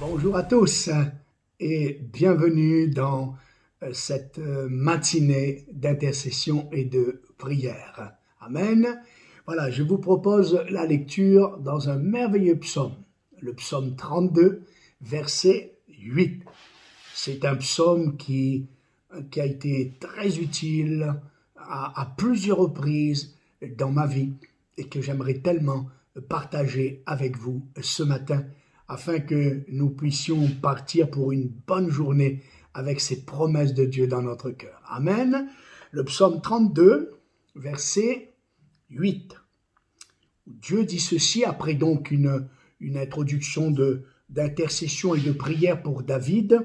Bonjour à tous et bienvenue dans cette matinée d'intercession et de prière. Amen. Voilà, je vous propose la lecture dans un merveilleux psaume, le psaume 32, verset 8. C'est un psaume qui a été très utile à plusieurs reprises dans ma vie et que j'aimerais tellement partager avec vous ce matin afin que nous puissions partir pour une bonne journée avec ces promesses de Dieu dans notre cœur. Amen. Le psaume 32, verset 8. Dieu dit ceci après donc une introduction d'intercession et de prière pour David.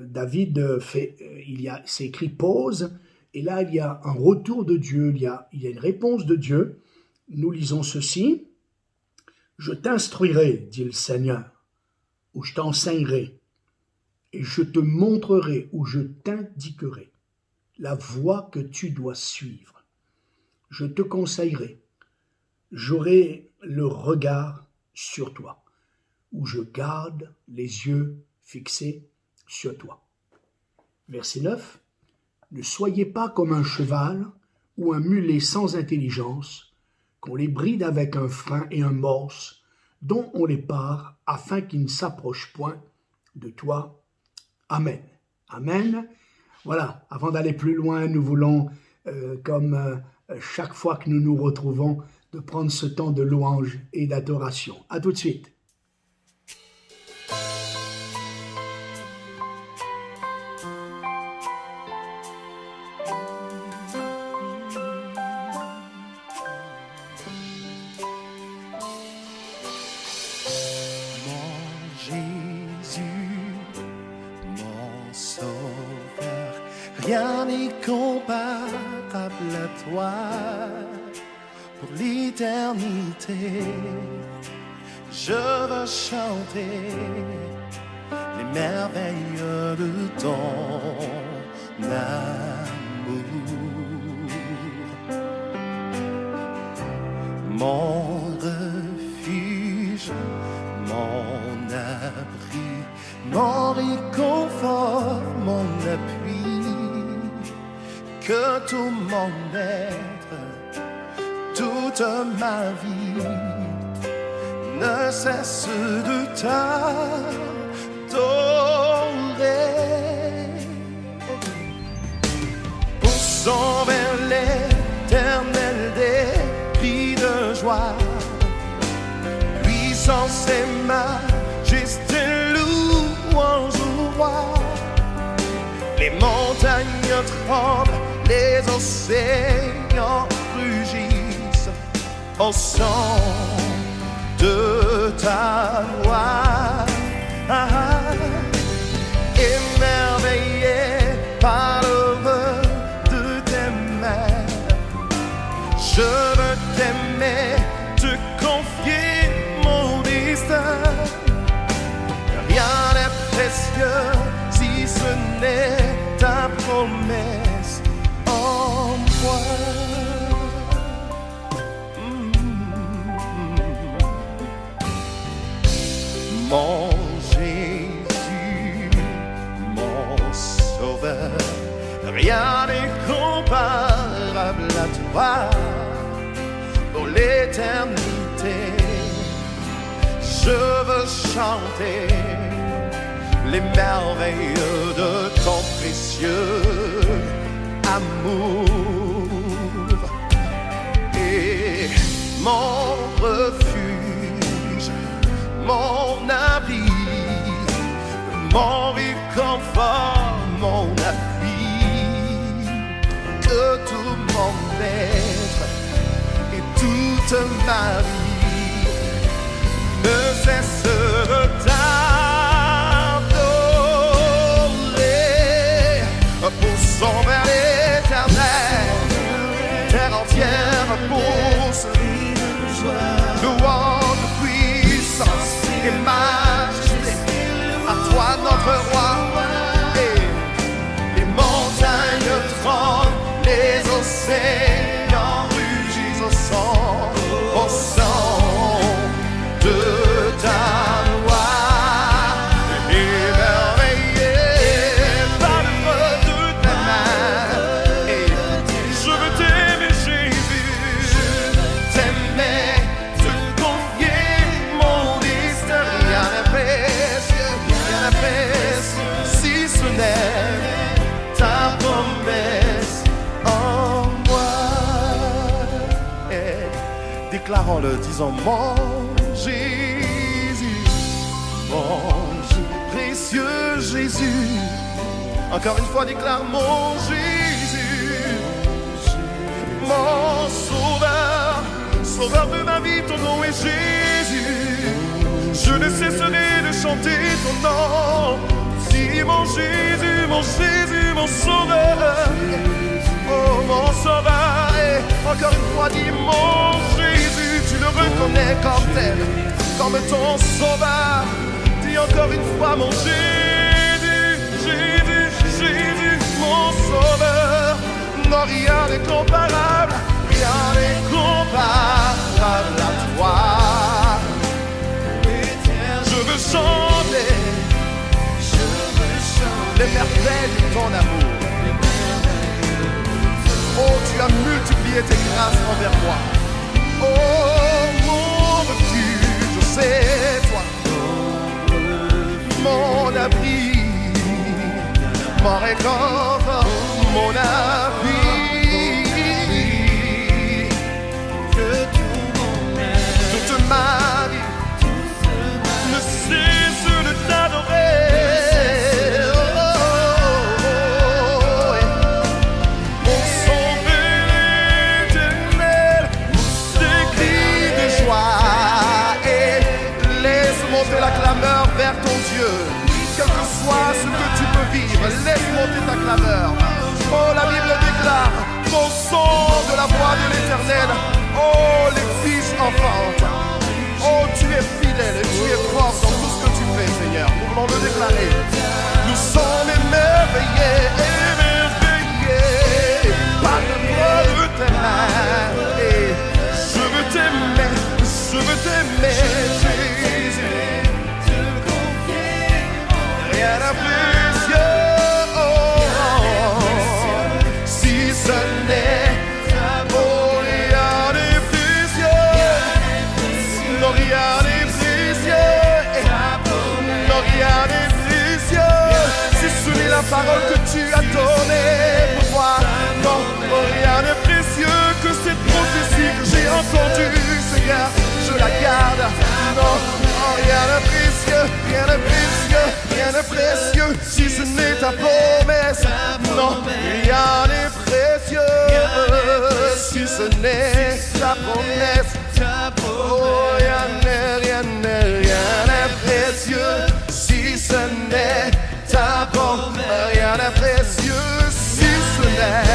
David c'est écrit pause, et là il y a un retour de Dieu, il y a une réponse de Dieu. Nous lisons ceci. Je t'instruirai, dit le Seigneur, ou je t'enseignerai, et je te montrerai ou je t'indiquerai la voie que tu dois suivre. Je te conseillerai, j'aurai le regard sur toi, où je garde les yeux fixés sur toi. Verset 9. Ne soyez pas comme un cheval ou un mulet sans intelligence, qu'on les bride avec un frein et un morse, dont on les pare, afin qu'ils ne s'approchent point de toi. Amen. Amen. Voilà, avant d'aller plus loin, nous voulons, chaque fois que nous nous retrouvons, de prendre ce temps de louange et d'adoration. À tout de suite. Rien n'est comparable à toi pour l'éternité. Je veux chanter les merveilles de ton amour. Mon refuge, mon abri, mon réconfort, mon appui. Que tout mon être, toute ma vie ne cesse de t'adorer. Poussons vers l'éternel des cris de joie, puissance et majesté, louange au roi. Les montagnes tremblent, les océans rugissent au son de ta voix. Émerveillé par l'œuvre de tes mains, je veux t'aimer, te confier mon destin. Rien n'est précieux si ce n'est ta promesse en moi. Mon Jésus, mon Sauveur, rien n'est comparable à toi pour l'éternité. Je veux chanter les merveilles de ton précieux amour. Et mon refuge, mon abri, mon réconfort, mon appui. Que tout mon être et toute ma vie ne cesse de t'adorer. Poussons vers l'éternel, terre entière pousse, louange, puissance et majesté à toi notre roi. Et les montagnes tremblent, les océans rugissent au son de ta voix. déclarons-le, disons mon Jésus, précieux Jésus. Encore une fois, déclare mon Jésus, mon sauveur, sauveur de ma vie, ton nom est Jésus. Je ne cesserai de chanter ton nom. Si mon Jésus, mon Jésus, mon sauveur, oh mon sauveur, et encore une fois, dis mon Jésus, tu le reconnais comme tel, comme ton sauveur. Dis encore une fois mon Jésus, Jésus, Jésus, mon sauveur. Non, rien n'est comparable, rien n'est comparable à toi. Je veux chanter les merveilles de ton amour. Oh, tu as multiplié tes grâces envers moi. Oh, mon refuge, c'est toi. Mon abri, mon réconfort, mon appui. Toute ma vie ne cesse de t'adorer. La clameur vers ton Dieu, quel que soit ce que tu peux vivre, laisse monter ta clameur. Oh, la Bible déclare ton son de la voix de l'Éternel. Oh, les fils enfantent. Oh, tu es fidèle et tu es fort dans tout ce que tu fais, Seigneur. Nous voulons le déclarer. Nous sommes émerveillés, émerveillés par l'œuvre de tes mains. Et je veux t'aimer, je veux t'aimer, Jésus. Rien de précieux, si ce n'est, oh, rien de précieux, non, rien de précieux, non, rien de précieux, si ce n'est la parole que tu as donnée pour moi, non, rien de précieux que cette prophétie que j'ai entendue, Seigneur, je la garde, non, rien de précieux, rien de précieux, rien de précieux, si ce n'est ta promesse, non, rien n'est précieux, si ce n'est ta promesse, oh, rien n'est précieux, si ce n'est ta promesse, rien n'est précieux, si ce n'est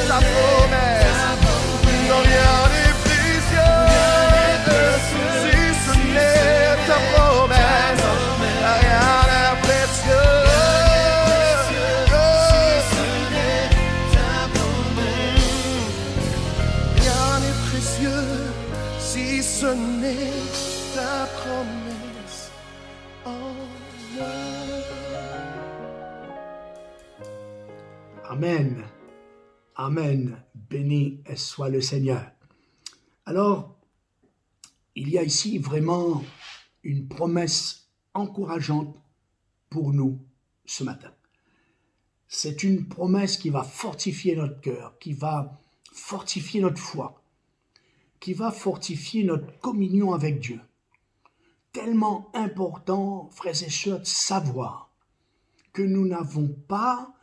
ta promesse, non, rien n'est précieux, si ce n'est ta promesse, rien n'est précieux. Rien n'est précieux si ce n'est ta promesse en moi. Amen. Amen. Béni soit le Seigneur. Alors, il y a ici vraiment une promesse encourageante pour nous ce matin. C'est une promesse qui va fortifier notre cœur, qui va fortifier notre foi, qui va fortifier notre communion avec Dieu. Tellement important, frères et sœurs, de savoir que nous n'avons pas,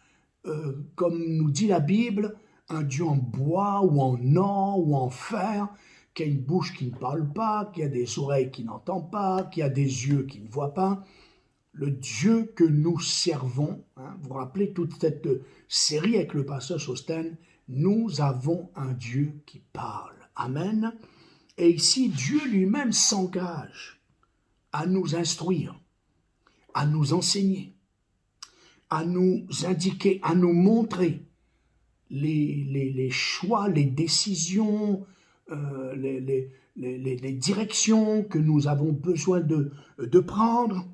comme nous dit la Bible, un Dieu en bois ou en or ou en fer, qui a une bouche qui ne parle pas, qui a des oreilles qui n'entendent pas, qui a des yeux qui ne voient pas. Le Dieu que nous servons, vous vous rappelez toute cette série avec le pasteur Sostène, nous avons un Dieu qui parle. Amen. Et ici, Dieu lui-même s'engage à nous instruire, à nous enseigner, à nous indiquer, à nous montrer les choix, les décisions, les directions que nous avons besoin de prendre.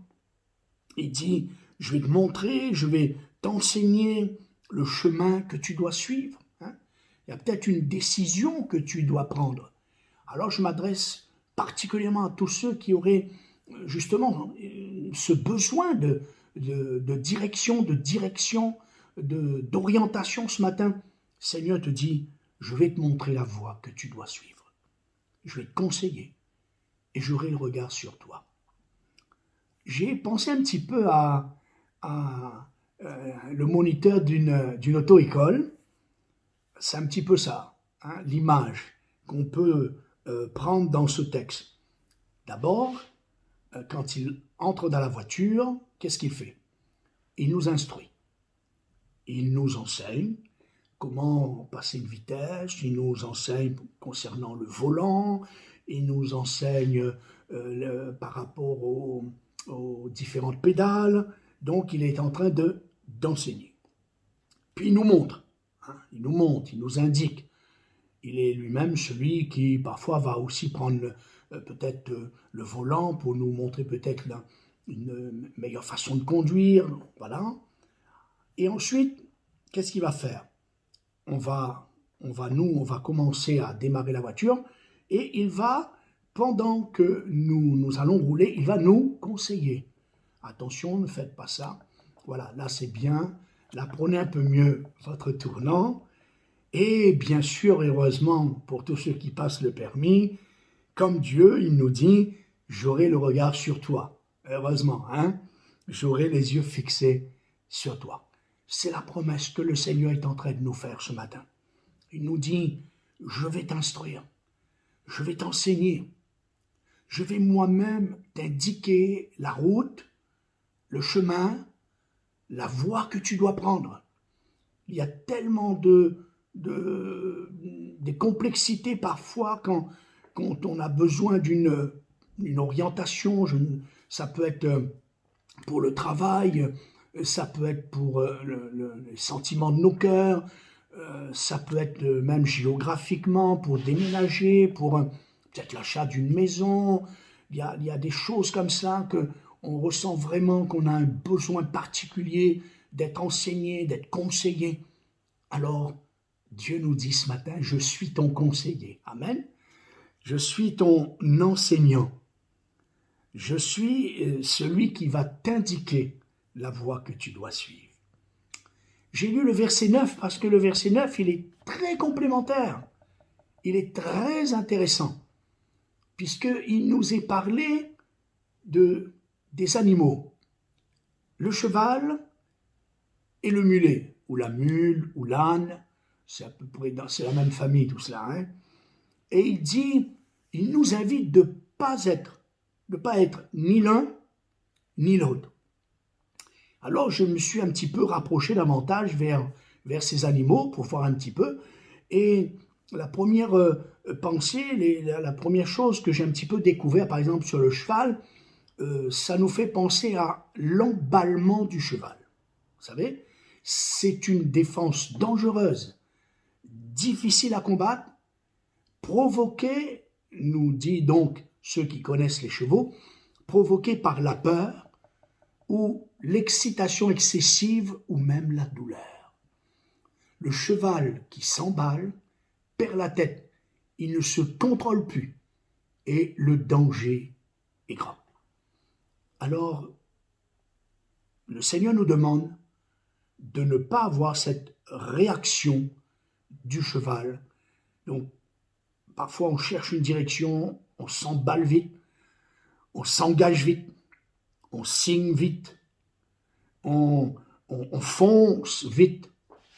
Il dit, je vais te montrer, je vais t'enseigner le chemin que tu dois suivre. Il y a peut-être une décision que tu dois prendre. Alors je m'adresse particulièrement à tous ceux qui auraient justement ce besoin de direction, d'orientation ce matin. Seigneur te dit, je vais te montrer la voie que tu dois suivre. je vais te conseiller et j'aurai le regard sur toi. J'ai pensé un petit peu le moniteur d'une auto-école. C'est un petit peu ça, hein, l'image qu'on peut prendre dans ce texte. D'abord, quand il entre dans la voiture, qu'est-ce qu'il fait? Il nous instruit. Il nous enseigne comment passer une vitesse, il nous enseigne concernant le volant, il nous enseigne par rapport aux différentes pédales. Donc, il est en train d'enseigner. Puis, il nous montre, hein, il nous indique. Il est lui-même celui qui, parfois, va aussi prendre peut-être le volant pour nous montrer peut-être une meilleure façon de conduire. Voilà. Et ensuite, qu'est-ce qu'il va faire? On va commencer à démarrer la voiture et il va, pendant que nous allons rouler, il va nous conseiller. Attention, ne faites pas ça. Voilà, là c'est bien. Là, prenez un peu mieux votre tournant. Et bien sûr, heureusement, pour tous ceux qui passent le permis, comme Dieu, il nous dit, j'aurai le regard sur toi. Heureusement, hein? J'aurai les yeux fixés sur toi. C'est la promesse que le Seigneur est en train de nous faire ce matin. Il nous dit, je vais t'instruire, je vais t'enseigner, je vais moi-même t'indiquer la route, le chemin, la voie que tu dois prendre. Il y a tellement des complexités parfois quand on a besoin d'une orientation. Ça peut être pour le travail, ça peut être pour les sentiments de nos cœurs, ça peut être même géographiquement pour déménager, pour peut-être l'achat d'une maison. Il y a des choses comme ça qu'on ressent vraiment qu'on a un besoin particulier d'être enseigné, d'être conseillé. Alors, Dieu nous dit ce matin, je suis ton conseiller. Amen. Je suis ton enseignant. Je suis celui qui va t'indiquer la voie que tu dois suivre. J'ai lu le verset 9 parce que le verset 9, il est très complémentaire. Il est très intéressant puisqu'il nous est parlé des animaux. Le cheval et le mulet, ou la mule, ou l'âne, c'est à peu près c'est la même famille tout cela. Hein? Et il nous invite de pas être ni l'un ni l'autre. Alors je me suis un petit peu rapproché davantage vers ces animaux pour voir un petit peu. Et la première pensée, la première chose que j'ai un petit peu découvert, par exemple sur le cheval, ça nous fait penser à l'emballement du cheval. Vous savez, c'est une défense dangereuse, difficile à combattre, provoquée, nous dit donc ceux qui connaissent les chevaux, provoquée par la peur ou l'excitation excessive ou même la douleur. Le cheval qui s'emballe perd la tête, il ne se contrôle plus et le danger est grand. Alors, le Seigneur nous demande de ne pas avoir cette réaction du cheval. Donc, parfois on cherche une direction, on s'emballe vite, on s'engage vite, on signe vite, on fonce vite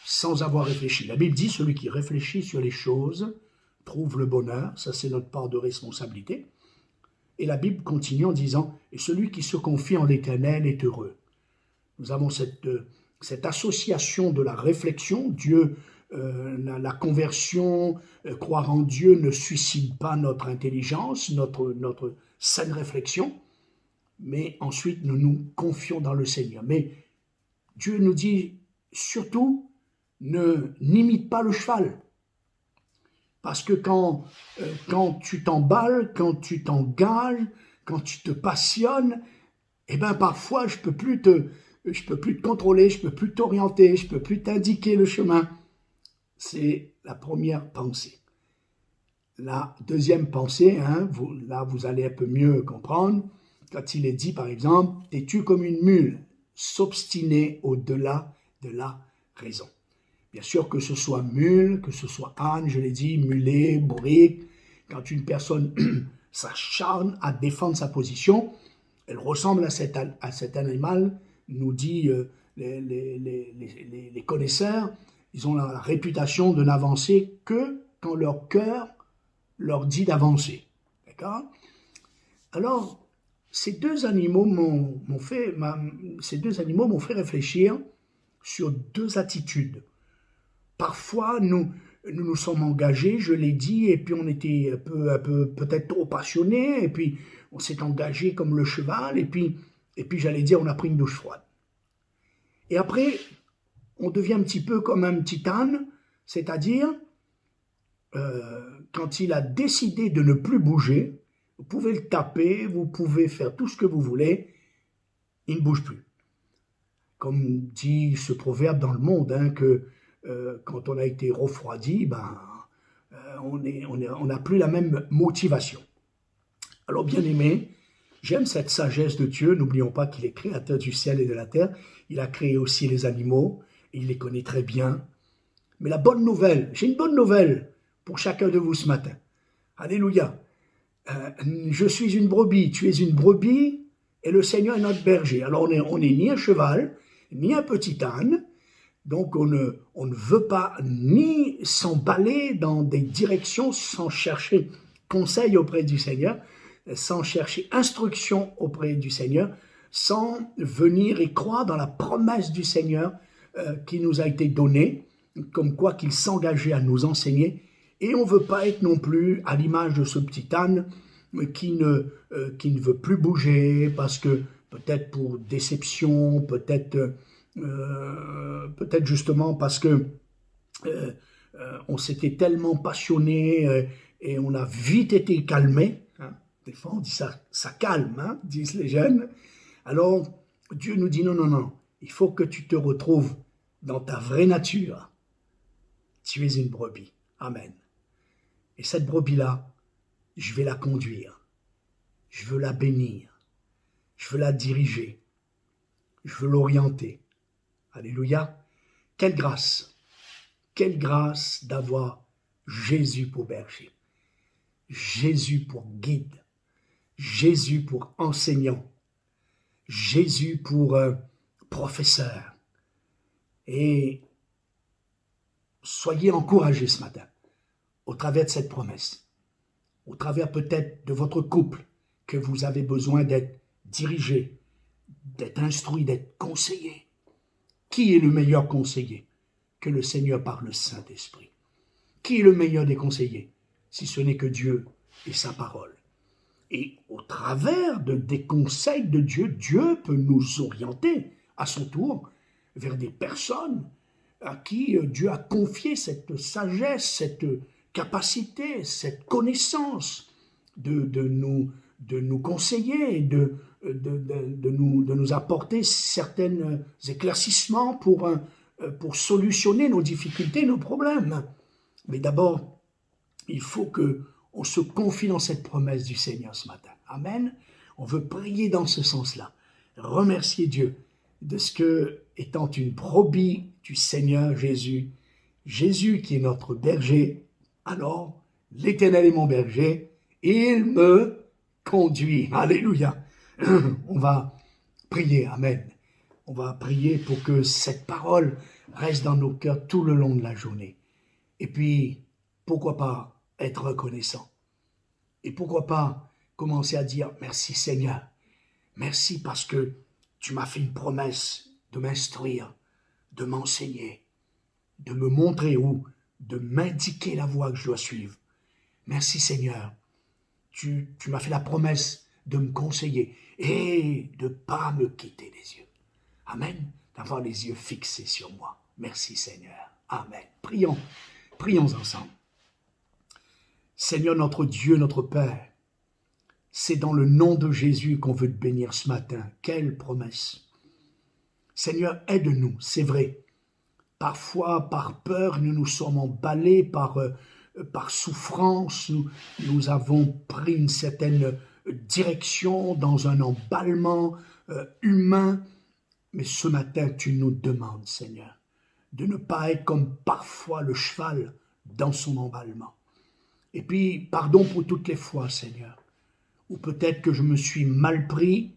sans avoir réfléchi. La Bible dit, celui qui réfléchit sur les choses trouve le bonheur, ça c'est notre part de responsabilité. Et la Bible continue en disant, et celui qui se confie en l'Éternel est heureux. Nous avons cette association de la réflexion, Dieu, la conversion, croire en Dieu ne suicide pas notre intelligence, notre saine réflexion, mais ensuite nous nous confions dans le Seigneur. Mais Dieu nous dit surtout, n'imite pas le cheval. Parce que quand tu t'emballes, quand tu t'engages, quand tu te passionnes, eh bien parfois je peux plus te contrôler, je peux plus t'orienter, je peux plus t'indiquer le chemin. C'est la première pensée. La deuxième pensée, hein, vous allez un peu mieux comprendre, quand il est dit par exemple, es-tu comme une mule, s'obstiner au-delà de la raison. Bien sûr que ce soit mule, que ce soit âne, je l'ai dit, mulet, bourrique, quand une personne s'acharne à défendre sa position, elle ressemble à cet animal, nous dit les connaisseurs. Ils ont la réputation de n'avancer que quand leur cœur leur dit d'avancer. D'accord? Alors, ces deux animaux m'ont fait réfléchir sur deux attitudes. Parfois, nous sommes engagés, je l'ai dit, et puis on était un peu peut-être trop passionnés, et puis on s'est engagé comme le cheval, et puis j'allais dire, on a pris une douche froide. Et après, on devient un petit peu comme un petit âne, c'est-à-dire, quand il a décidé de ne plus bouger, vous pouvez le taper, vous pouvez faire tout ce que vous voulez, il ne bouge plus. Comme dit ce proverbe dans le monde, hein, que quand on a été refroidi, on n'a plus la même motivation. Alors bien aimé, j'aime cette sagesse de Dieu. N'oublions pas qu'il est créateur du ciel et de la terre. Il a créé aussi les animaux, et il les connaît très bien. Mais la bonne nouvelle, j'ai une bonne nouvelle pour chacun de vous ce matin. Alléluia. Je suis une brebis, tu es une brebis, et le Seigneur est notre berger. Alors on n'est ni un cheval, ni un petit âne, donc on ne veut pas ni s'emballer dans des directions sans chercher conseil auprès du Seigneur, sans chercher instruction auprès du Seigneur, sans venir et croire dans la promesse du Seigneur qui nous a été donnée, comme quoi qu'il s'engageait à nous enseigner. Et on ne veut pas être non plus à l'image de ce petit âne qui ne veut plus bouger parce que peut-être pour déception, peut-être justement parce que on s'était tellement passionné et on a vite été calmé. Hein. Des fois on dit ça calme, hein, disent les jeunes. Alors Dieu nous dit non, il faut que tu te retrouves dans ta vraie nature. Tu es une brebis. Amen. Et cette brebis-là, je vais la conduire, je veux la bénir, je veux la diriger, je veux l'orienter. Alléluia. Quelle grâce d'avoir Jésus pour berger, Jésus pour guide, Jésus pour enseignant, Jésus pour professeur. Et soyez encouragés ce matin au travers de cette promesse, au travers peut-être de votre couple, que vous avez besoin d'être dirigé, d'être instruit, d'être conseillé. Qui est le meilleur conseiller que le Seigneur par le Saint-Esprit? Qui est le meilleur des conseillers, si ce n'est que Dieu et sa parole? Et au travers des conseils de Dieu, Dieu peut nous orienter à son tour vers des personnes à qui Dieu a confié cette sagesse, cette capacité, cette connaissance de nous conseiller, de nous apporter certains éclaircissements pour solutionner nos difficultés, nos problèmes. Mais d'abord, il faut qu'on se confie dans cette promesse du Seigneur ce matin. Amen. On veut prier dans ce sens-là. Remercier Dieu de ce que, étant une brebis du Seigneur Jésus, Jésus qui est notre berger, alors l'Éternel est mon berger, et il me conduit. Alléluia. On va prier. Amen. On va prier pour que cette parole reste dans nos cœurs tout le long de la journée. Et puis, pourquoi pas être reconnaissant? Et pourquoi pas commencer à dire merci Seigneur. Merci parce que tu m'as fait une promesse de m'instruire, de m'enseigner, de me montrer où, de m'indiquer la voie que je dois suivre. Merci Seigneur. Tu m'as fait la promesse de me conseiller et de ne pas me quitter des yeux. Amen. D'avoir les yeux fixés sur moi. Merci Seigneur. Amen. Prions ensemble. Seigneur notre Dieu, notre Père, c'est dans le nom de Jésus qu'on veut te bénir ce matin. Quelle promesse. Seigneur, aide-nous, c'est vrai. Parfois, par peur, nous nous sommes emballés, par souffrance, nous avons pris une certaine direction dans un emballement humain. Mais ce matin, tu nous demandes, Seigneur, de ne pas être comme parfois le cheval dans son emballement. Et puis, pardon pour toutes les fois, Seigneur, où peut-être que je me suis mal pris,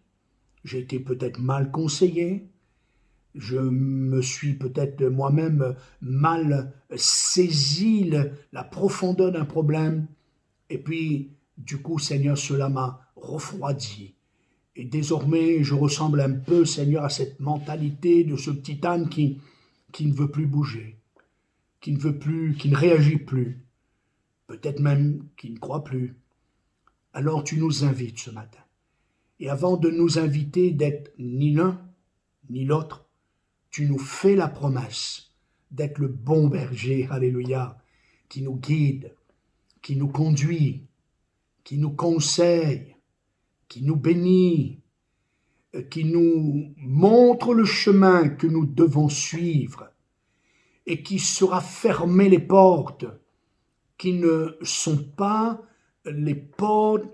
j'ai été peut-être mal conseillé, je me suis peut-être moi-même mal saisi la profondeur d'un problème, et puis, du coup, Seigneur, cela m'a refroidi. Et désormais, je ressemble un peu, Seigneur, à cette mentalité de ce petit âne qui ne veut plus bouger, qui ne veut plus, qui ne réagit plus, peut-être même qui ne croit plus. Alors tu nous invites ce matin. Et avant de nous inviter d'être ni l'un ni l'autre, tu nous fais la promesse d'être le bon berger, alléluia, qui nous guide, qui nous conduit, qui nous conseille, qui nous bénit, qui nous montre le chemin que nous devons suivre et qui saura fermer les portes qui ne sont pas les portes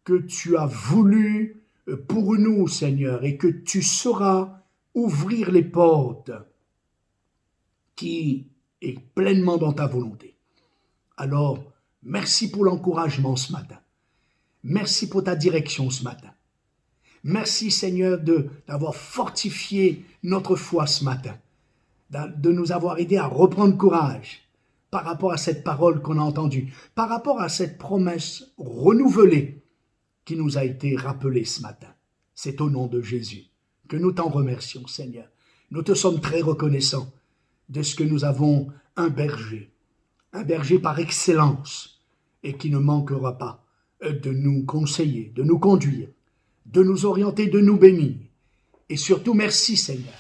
que tu as voulu pour nous, Seigneur, et que tu sauras ouvrir les portes qui est pleinement dans ta volonté. Alors, merci pour l'encouragement ce matin. Merci pour ta direction ce matin. Merci, Seigneur, d'avoir fortifié notre foi ce matin, de nous avoir aidés à reprendre courage par rapport à cette parole qu'on a entendue, par rapport à cette promesse renouvelée qui nous a été rappelée ce matin. C'est au nom de Jésus que nous t'en remercions, Seigneur. Nous te sommes très reconnaissants de ce que nous avons un berger par excellence, et qui ne manquera pas de nous conseiller, de nous conduire, de nous orienter, de nous bénir. Et surtout, merci, Seigneur,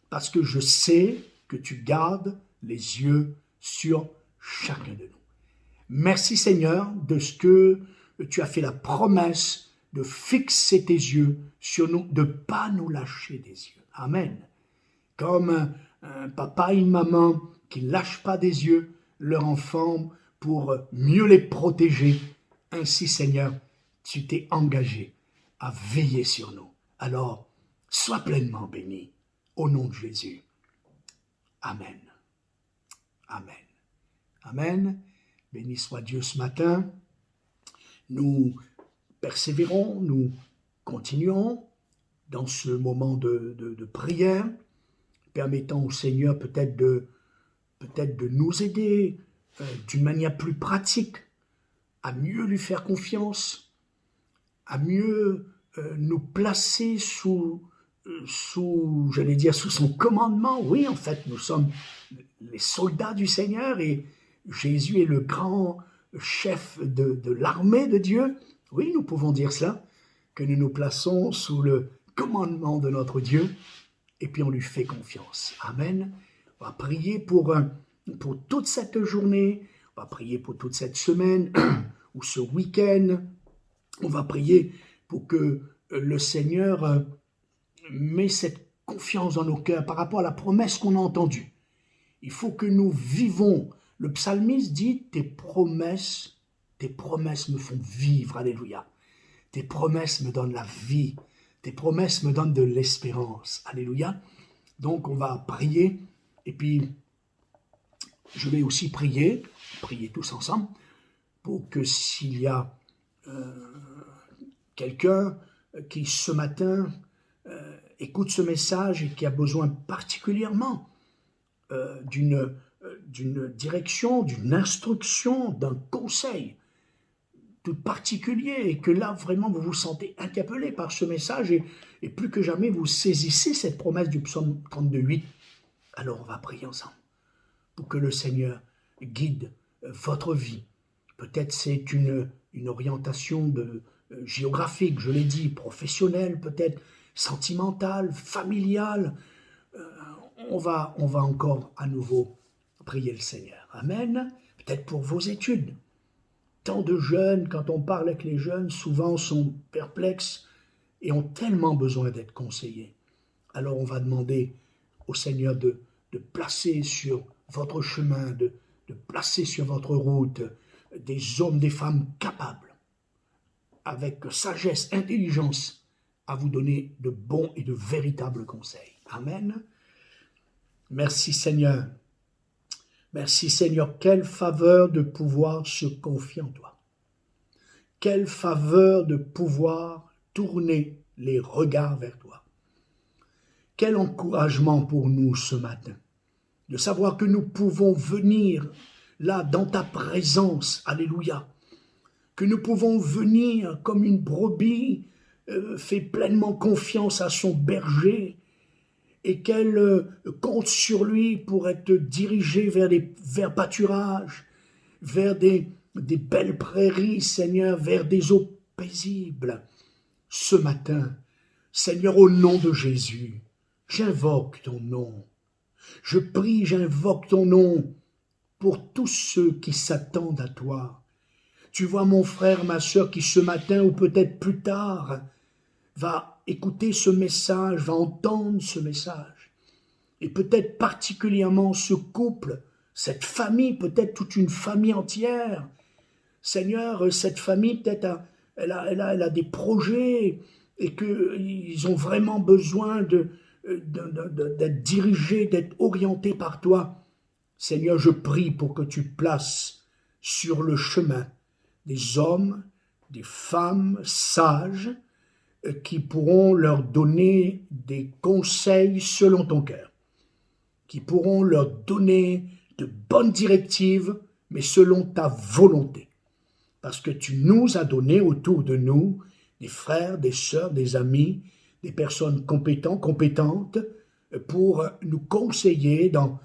parce que je sais que tu gardes les yeux sur chacun de nous. Merci, Seigneur, de ce que tu as fait la promesse de fixer tes yeux sur nous, de ne pas nous lâcher des yeux. Amen. Comme un papa et une maman qui ne lâchent pas des yeux leur enfant pour mieux les protéger. Ainsi, Seigneur, tu t'es engagé à veiller sur nous. Alors, sois pleinement béni. Au nom de Jésus. Amen. Amen. Amen. Béni soit Dieu ce matin. Nous persévérons, nous continuons dans ce moment de prière, permettant au Seigneur peut-être de nous aider d'une manière plus pratique à mieux lui faire confiance, à mieux nous placer sous son commandement. Oui, en fait, nous sommes les soldats du Seigneur et Jésus est le grand chef de l'armée de Dieu. Oui, nous pouvons dire cela, que nous nous plaçons sous le commandement de notre Dieu et puis on lui fait confiance. Amen. On va prier pour toute cette journée, on va prier pour toute cette semaine ou ce week-end. On va prier pour que le Seigneur met cette confiance dans nos cœurs par rapport à la promesse qu'on a entendue. Il faut que nous vivons. Le psalmiste dit, tes promesses me font vivre, alléluia. Tes promesses me donnent la vie, tes promesses me donnent de l'espérance, alléluia. Donc on va prier, et puis je vais aussi prier tous ensemble, pour que s'il y a quelqu'un qui ce matin écoute ce message et qui a besoin particulièrement d'une direction, d'une instruction, d'un conseil tout particulier, et que là vraiment vous vous sentez interpellé par ce message et plus que jamais vous saisissez cette promesse du psaume 32:8, alors on va prier ensemble pour que le Seigneur guide votre vie. Peut-être c'est une orientation géographique, je l'ai dit, professionnelle, peut-être sentimentale, familiale. On va encore à nouveau prier le Seigneur. Amen. Peut-être pour vos études. Tant de jeunes, quand on parle avec les jeunes, souvent sont perplexes et ont tellement besoin d'être conseillés. Alors on va demander au Seigneur de placer sur votre chemin, de placer sur votre route des hommes, des femmes capables, avec sagesse, intelligence, à vous donner de bons et de véritables conseils. Amen. Merci Seigneur Merci Seigneur, quelle faveur de pouvoir se confier en toi. Quelle faveur de pouvoir tourner les regards vers toi. Quel encouragement pour nous ce matin, de savoir que nous pouvons venir là dans ta présence, alléluia, que nous pouvons venir comme une brebis fait pleinement confiance à son berger et qu'elle compte sur lui pour être dirigée vers des verts pâturages, vers des belles prairies, Seigneur, vers des eaux paisibles. Ce matin, Seigneur, au nom de Jésus, j'invoque ton nom. Je prie, j'invoque ton nom pour tous ceux qui s'attendent à toi. Tu vois mon frère, ma sœur, qui ce matin ou peut-être plus tard va écouter ce message, va entendre ce message. Et peut-être particulièrement ce couple, cette famille, peut-être toute une famille entière. Seigneur, cette famille, peut-être, elle a des projets et qu'ils ont vraiment besoin d'être dirigés, d'être orientés par toi. Seigneur, je prie pour que tu places sur le chemin des hommes, des femmes sages qui pourront leur donner des conseils selon ton cœur, qui pourront leur donner de bonnes directives, mais selon ta volonté. Parce que tu nous as donné autour de nous des frères, des sœurs, des amis, des personnes compétentes pour nous conseiller dans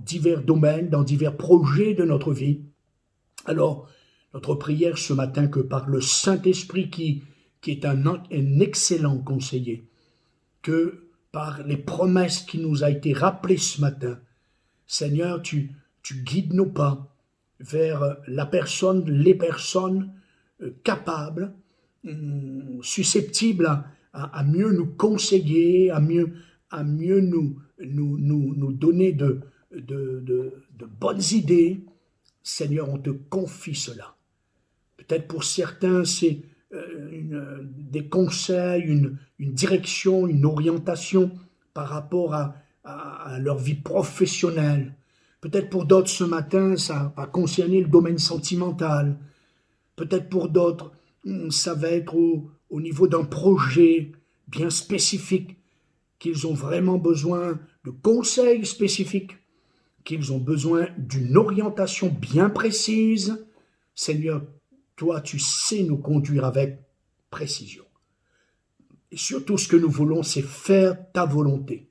divers domaines, dans divers projets de notre vie. Alors, notre prière ce matin, que par le Saint-Esprit qui est un excellent conseiller, que par les promesses qui nous a été rappelées ce matin, Seigneur, tu guides nos pas vers les personnes capables, susceptibles à mieux nous conseiller, à mieux nous donner de bonnes idées. Seigneur, on te confie cela. Peut-être pour certains, c'est des conseils, une direction, une orientation par rapport à leur vie professionnelle. Peut-être pour d'autres ce matin, ça va concerner le domaine sentimental. Peut-être pour d'autres, ça va être au niveau d'un projet bien spécifique, qu'ils ont vraiment besoin de conseils spécifiques, qu'ils ont besoin d'une orientation bien précise. Seigneur, toi, tu sais nous conduire avec précision. Et surtout, ce que nous voulons, c'est faire ta volonté.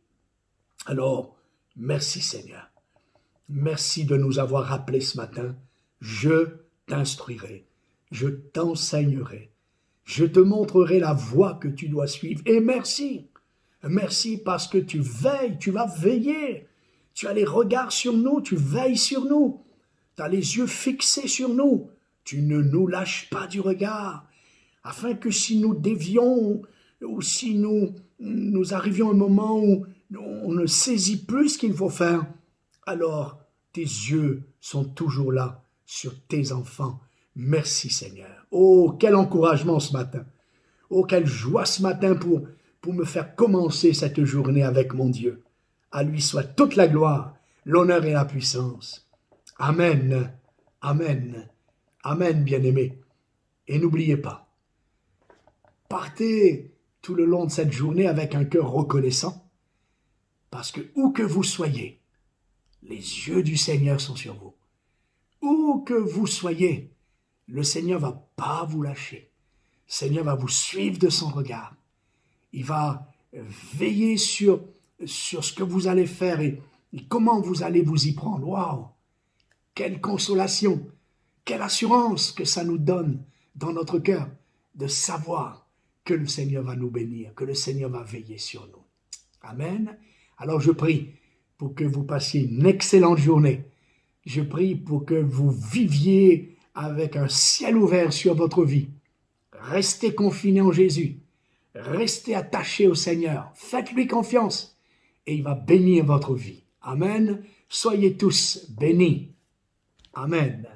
Alors, merci Seigneur. Merci de nous avoir rappelés ce matin. Je t'instruirai, je t'enseignerai, je te montrerai la voie que tu dois suivre. Et merci, merci parce que tu veilles, tu vas veiller. Tu as les regards sur nous, tu veilles sur nous. Tu as les yeux fixés sur nous. Tu ne nous lâches pas du regard, afin que si nous dévions ou si nous arrivions à un moment où on ne saisit plus ce qu'il faut faire, alors tes yeux sont toujours là sur tes enfants. Merci Seigneur. Oh, quel encouragement ce matin. Oh, quelle joie ce matin pour me faire commencer cette journée avec mon Dieu. À lui soit toute la gloire, l'honneur et la puissance. Amen, amen, amen, bien-aimés. Et n'oubliez pas, partez tout le long de cette journée avec un cœur reconnaissant, parce que où que vous soyez, les yeux du Seigneur sont sur vous. Où que vous soyez, le Seigneur ne va pas vous lâcher. Le Seigneur va vous suivre de son regard. Il va veiller sur ce que vous allez faire et comment vous allez vous y prendre. Waouh! Quelle consolation, quelle assurance que ça nous donne dans notre cœur de savoir que le Seigneur va nous bénir, que le Seigneur va veiller sur nous. Amen. Alors je prie pour que vous passiez une excellente journée. Je prie pour que vous viviez avec un ciel ouvert sur votre vie. Restez confinés en Jésus. Restez attachés au Seigneur. Faites-lui confiance et il va bénir votre vie. Amen. Soyez tous bénis. Amen.